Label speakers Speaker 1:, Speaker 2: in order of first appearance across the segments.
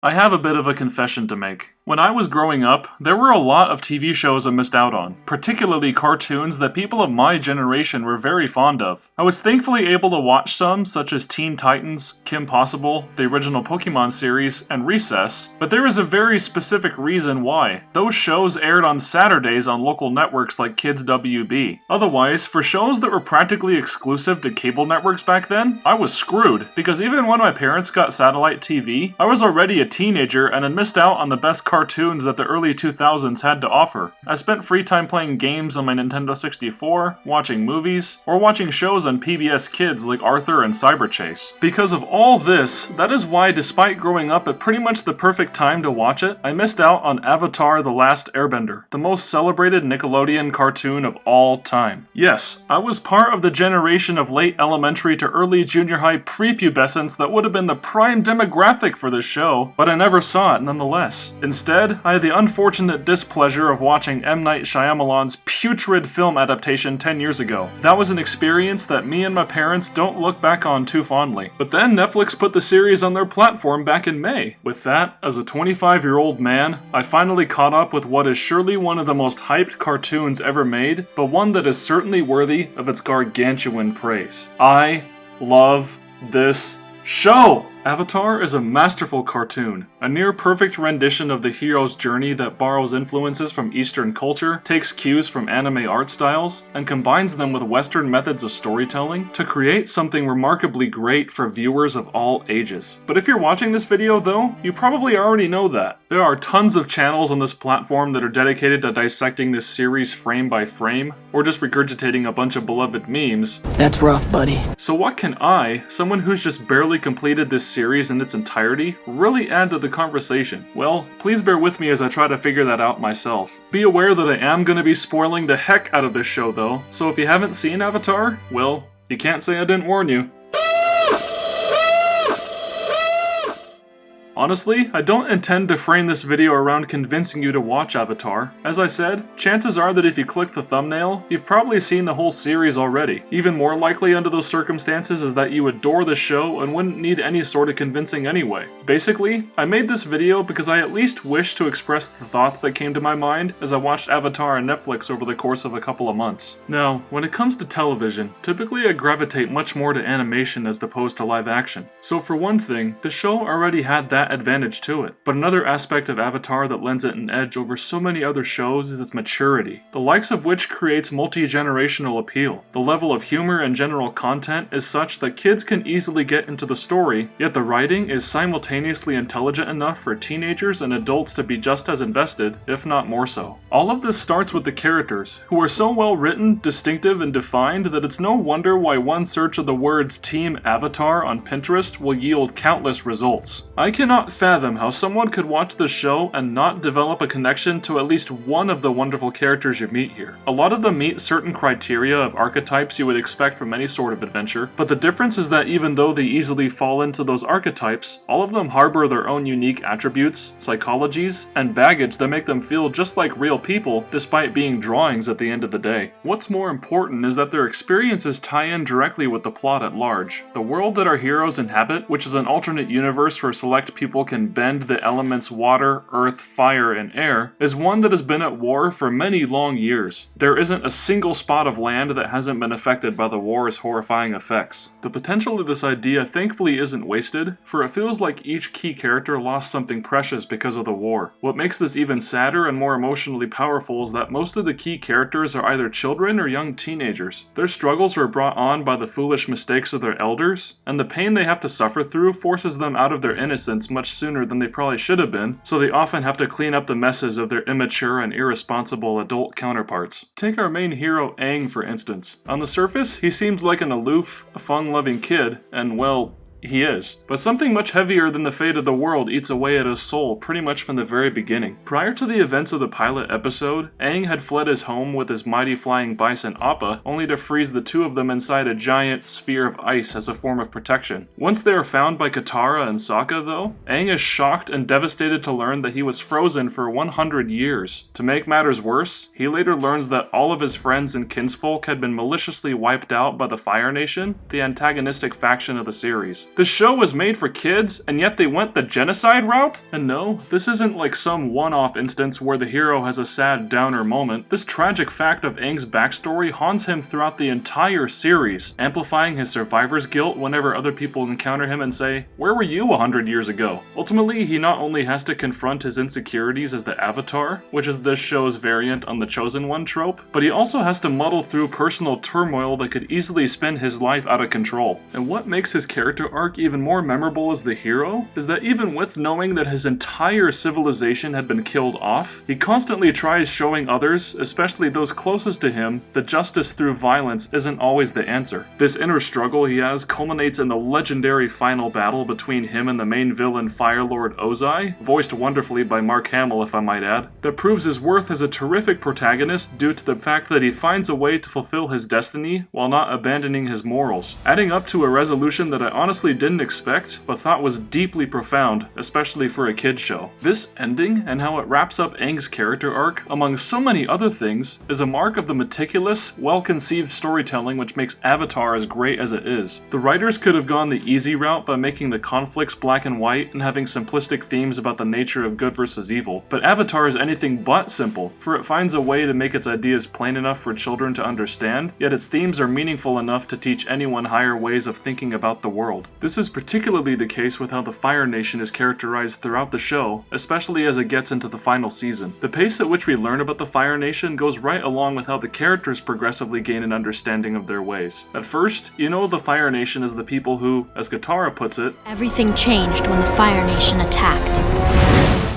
Speaker 1: I have a bit of a confession to make. When I was growing up, there were a lot of TV shows I missed out on, particularly cartoons that people of my generation were very fond of. I was thankfully able to watch some, such as Teen Titans, Kim Possible, the original Pokemon series, and Recess, but there is a very specific reason why. Those shows aired on Saturdays on local networks like Kids WB. Otherwise, for shows that were practically exclusive to cable networks back then, I was screwed, because even when my parents got satellite TV, I was already a teenager and had missed out on the best cartoons that the early 2000s had to offer. I spent free time playing games on my Nintendo 64, watching movies, or watching shows on PBS Kids like Arthur and Cyberchase. Because of all this, that is why despite growing up at pretty much the perfect time to watch it, I missed out on Avatar: The Last Airbender, the most celebrated Nickelodeon cartoon of all time. Yes, I was part of the generation of late elementary to early junior high prepubescence that would have been the prime demographic for this show, but I never saw it nonetheless. Instead, I had the unfortunate displeasure of watching M. Night Shyamalan's putrid film adaptation 10 years ago. That was an experience that me and my parents don't look back on too fondly. But then Netflix put the series on their platform back in May. With that, as a 25-year-old man, I finally caught up with what is surely one of the most hyped cartoons ever made, but one that is certainly worthy of its gargantuan praise. I love this show! Avatar is a masterful cartoon, a near-perfect rendition of the hero's journey that borrows influences from Eastern culture, takes cues from anime art styles, and combines them with Western methods of storytelling to create something remarkably great for viewers of all ages. But if you're watching this video though, you probably already know that. There are tons of channels on this platform that are dedicated to dissecting this series frame by frame, or just regurgitating a bunch of beloved memes.
Speaker 2: That's rough, buddy.
Speaker 1: So what can I, someone who's just barely completed this series in its entirety, really add to the conversation? Well, please bear with me as I try to figure that out myself. Be aware that I am going to be spoiling the heck out of this show though, so if you haven't seen Avatar, well, you can't say I didn't warn you. Honestly, I don't intend to frame this video around convincing you to watch Avatar. As I said, chances are that if you click the thumbnail, you've probably seen the whole series already. Even more likely under those circumstances is that you adore the show and wouldn't need any sort of convincing anyway. Basically, I made this video because I at least wish to express the thoughts that came to my mind as I watched Avatar on Netflix over the course of a couple of months. Now, when it comes to television, typically I gravitate much more to animation as opposed to live action. So for one thing, the show already had that advantage to it. But another aspect of Avatar that lends it an edge over so many other shows is its maturity, the likes of which creates multi-generational appeal. The level of humor and general content is such that kids can easily get into the story, yet the writing is simultaneously intelligent enough for teenagers and adults to be just as invested, if not more so. All of this starts with the characters, who are so well written, distinctive, and defined that it's no wonder why one search of the words Team Avatar on Pinterest will yield countless results. I cannot fathom how someone could watch the show and not develop a connection to at least one of the wonderful characters you meet here. A lot of them meet certain criteria of archetypes you would expect from any sort of adventure, but the difference is that even though they easily fall into those archetypes, all of them harbor their own unique attributes, psychologies, and baggage that make them feel just like real people despite being drawings at the end of the day. What's more important is that their experiences tie in directly with the plot at large. The world that our heroes inhabit, which is an alternate universe where select people can bend the elements water, earth, fire, and air, is one that has been at war for many long years. There isn't a single spot of land that hasn't been affected by the war's horrifying effects. The potential of this idea thankfully isn't wasted, for it feels like each key character lost something precious because of the war. What makes this even sadder and more emotionally powerful is that most of the key characters are either children or young teenagers. Their struggles were brought on by the foolish mistakes of their elders, and the pain they have to suffer through forces them out of their innocence much sooner than they probably should have been, so they often have to clean up the messes of their immature and irresponsible adult counterparts. Take our main hero Aang for instance. On the surface, he seems like an aloof, fun-loving kid, and well, he is. But something much heavier than the fate of the world eats away at his soul pretty much from the very beginning. Prior to the events of the pilot episode, Aang had fled his home with his mighty flying bison Appa, only to freeze the two of them inside a giant sphere of ice as a form of protection. Once they are found by Katara and Sokka though, Aang is shocked and devastated to learn that he was frozen for 100 years. To make matters worse, he later learns that all of his friends and kinsfolk had been maliciously wiped out by the Fire Nation, the antagonistic faction of the series. The show was made for kids, and yet they went the genocide route? And no, this isn't like some one-off instance where the hero has a sad downer moment. This tragic fact of Aang's backstory haunts him throughout the entire series, amplifying his survivor's guilt whenever other people encounter him and say, "Where were you 100 years ago?" Ultimately, he not only has to confront his insecurities as the Avatar, which is this show's variant on the Chosen One trope, but he also has to muddle through personal turmoil that could easily spin his life out of control. And what makes his character arc even more memorable as the hero is that even with knowing that his entire civilization had been killed off, he constantly tries showing others, especially those closest to him, that justice through violence isn't always the answer. This inner struggle he has culminates in the legendary final battle between him and the main villain Fire Lord Ozai, voiced wonderfully by Mark Hamill if I might add, that proves his worth as a terrific protagonist due to the fact that he finds a way to fulfill his destiny while not abandoning his morals, adding up to a resolution that I honestly didn't expect but thought was deeply profound, especially for a kid's show. This ending and how it wraps up Aang's character arc, among so many other things, is a mark of the meticulous, well-conceived storytelling which makes Avatar as great as it is. The writers could have gone the easy route by making the conflicts black and white and having simplistic themes about the nature of good versus evil, but Avatar is anything but simple, for it finds a way to make its ideas plain enough for children to understand, yet its themes are meaningful enough to teach anyone higher ways of thinking about the world. This is particularly the case with how the Fire Nation is characterized throughout the show, especially as it gets into the final season. The pace at which we learn about the Fire Nation goes right along with how the characters progressively gain an understanding of their ways. At first, you know the Fire Nation as the people who, as Katara puts it,
Speaker 2: everything changed when the Fire Nation attacked.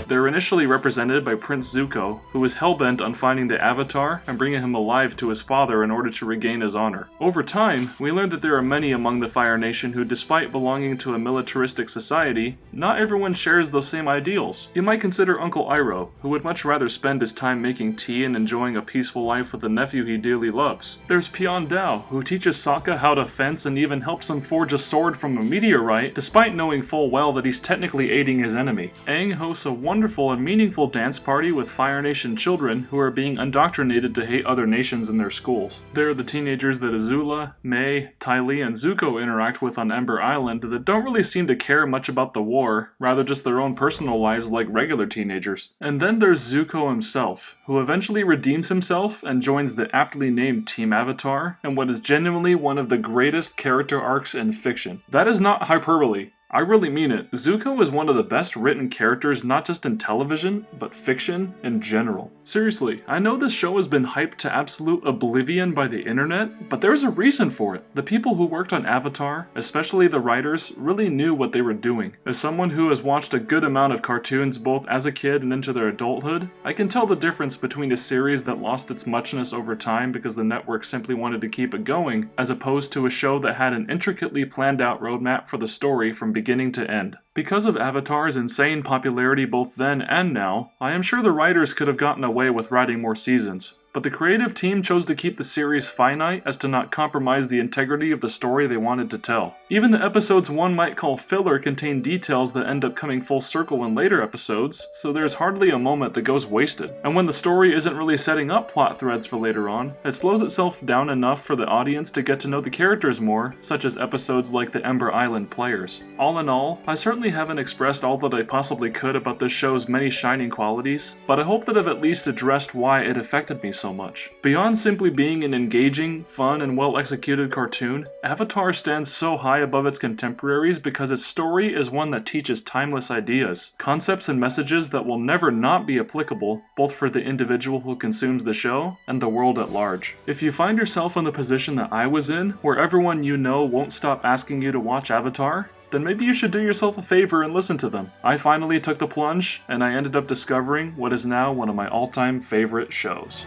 Speaker 1: They're initially represented by Prince Zuko, who is hellbent on finding the Avatar and bringing him alive to his father in order to regain his honor. Over time, we learn that there are many among the Fire Nation who, despite belonging to a militaristic society, not everyone shares those same ideals. You might consider Uncle Iroh, who would much rather spend his time making tea and enjoying a peaceful life with the nephew he dearly loves. There's Pion Dao, who teaches Sokka how to fence and even helps him forge a sword from a meteorite, despite knowing full well that he's technically aiding his enemy. Aang hosts a wonderful and meaningful dance party with Fire Nation children who are being indoctrinated to hate other nations in their schools. They're the teenagers that Azula, Mai, Ty Lee, and Zuko interact with on Ember Island that don't really seem to care much about the war, rather just their own personal lives like regular teenagers. And then there's Zuko himself, who eventually redeems himself and joins the aptly named Team Avatar, and what is genuinely one of the greatest character arcs in fiction. That is not hyperbole. I really mean it. Zuko is one of the best written characters not just in television, but fiction in general. Seriously, I know this show has been hyped to absolute oblivion by the internet, but there's a reason for it. The people who worked on Avatar, especially the writers, really knew what they were doing. As someone who has watched a good amount of cartoons both as a kid and into their adulthood, I can tell the difference between a series that lost its muchness over time because the network simply wanted to keep it going, as opposed to a show that had an intricately planned out roadmap for the story from beginning to end. Because of Avatar's insane popularity both then and now, I am sure the writers could have gotten away with writing more seasons. But the creative team chose to keep the series finite as to not compromise the integrity of the story they wanted to tell. Even the episodes one might call filler contain details that end up coming full circle in later episodes, so there's hardly a moment that goes wasted. And when the story isn't really setting up plot threads for later on, it slows itself down enough for the audience to get to know the characters more, such as episodes like the Ember Island Players. All in all, I certainly haven't expressed all that I possibly could about this show's many shining qualities, but I hope that I've at least addressed why it affected me so much. Beyond simply being an engaging, fun, and well-executed cartoon, Avatar stands so high above its contemporaries because its story is one that teaches timeless ideas, concepts and messages that will never not be applicable, both for the individual who consumes the show and the world at large. If you find yourself in the position that I was in, where everyone you know won't stop asking you to watch Avatar, then maybe you should do yourself a favor and listen to them. I finally took the plunge, and I ended up discovering what is now one of my all-time favorite shows.